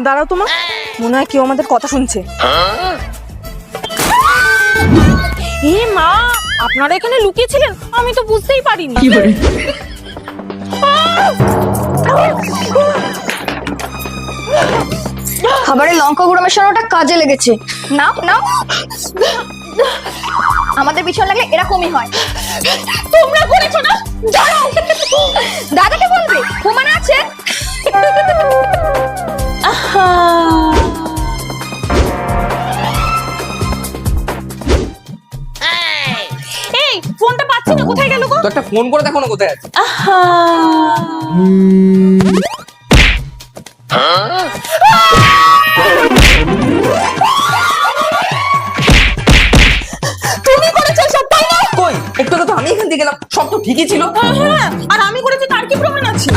দাঁড়াও তোমার, মনে হয় কেউ আমাদের কথা শুনছে। এ মা, আপনারা এখানে লুকিয়েছিলেন, আমি তো বুঝতেই পারিনি। খাবারে লঙ্কা গুঁড়ো মেশানোটা কাজে লেগেছে। নাও নাও, আমাদের পিছন লাগলে এরকমই হয়। তোমরা করেছো না? দাঁড়াও, দাদাকে বলবে প্রমাণ আছে। এই ফোনটা পাচ্ছি না, কোথায় গেল গো? তো একটা ফোন করে দেখো না কোথায় আছে। তুমি করেছো সব, তাই না? কই, একটু আগে তো আমি এখান থেকে গেলাম, সব তো ঠিকই ছিল। হ্যাঁ, আর আমি করেছি তার কি প্রমাণ আছে?